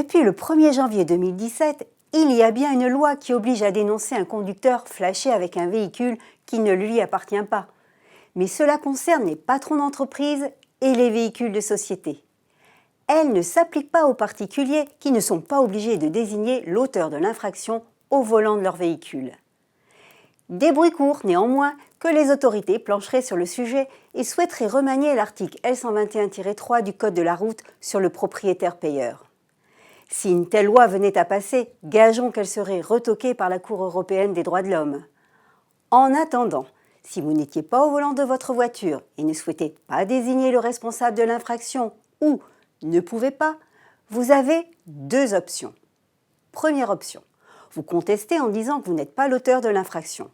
Depuis le 1er janvier 2017, il y a bien une loi qui oblige à dénoncer un conducteur flashé avec un véhicule qui ne lui appartient pas. Mais cela concerne les patrons d'entreprise et les véhicules de société. Elle ne s'applique pas aux particuliers qui ne sont pas obligés de désigner l'auteur de l'infraction au volant de leur véhicule. Des bruits courent néanmoins que les autorités plancheraient sur le sujet et souhaiteraient remanier l'article L121-3 du Code de la route sur le propriétaire-payeur. Si une telle loi venait à passer, gageons qu'elle serait retoquée par la Cour européenne des droits de l'homme. En attendant, si vous n'étiez pas au volant de votre voiture et ne souhaitez pas désigner le responsable de l'infraction ou ne pouvez pas, vous avez deux options. Première option, vous contestez en disant que vous n'êtes pas l'auteur de l'infraction.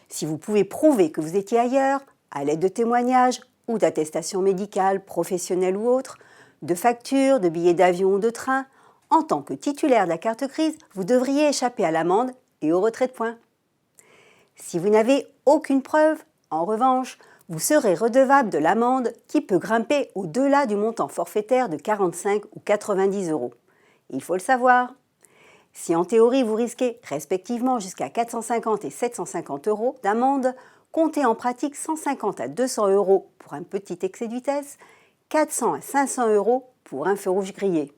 Si vous pouvez prouver que vous étiez ailleurs, à l'aide de témoignages ou d'attestations médicales, professionnelles ou autres, de factures, de billets d'avion ou de train, en tant que titulaire de la carte grise, vous devriez échapper à l'amende et au retrait de points. Si vous n'avez aucune preuve, en revanche, vous serez redevable de l'amende qui peut grimper au-delà du montant forfaitaire de 45 ou 90 €. Il faut le savoir. Si en théorie vous risquez respectivement jusqu'à 450 et 750 € d'amende, comptez en pratique 150 à 200 € pour un petit excès de vitesse, 400 à 500 € pour un feu rouge grillé.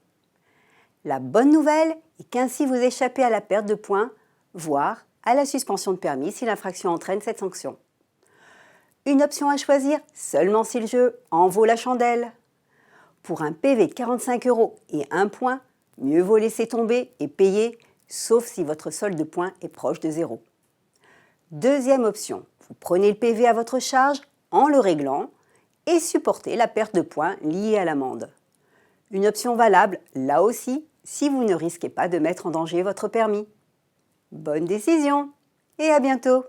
La bonne nouvelle est qu'ainsi vous échappez à la perte de points, voire à la suspension de permis si l'infraction entraîne cette sanction. Une option à choisir seulement si le jeu en vaut la chandelle. Pour un PV de 45 € et 1 point, mieux vaut laisser tomber et payer, sauf si votre solde de points est proche de 0. Deuxième option, vous prenez le PV à votre charge en le réglant et supportez la perte de points liée à l'amende. Une option valable, là aussi, si vous ne risquez pas de mettre en danger votre permis. Bonne décision et à bientôt!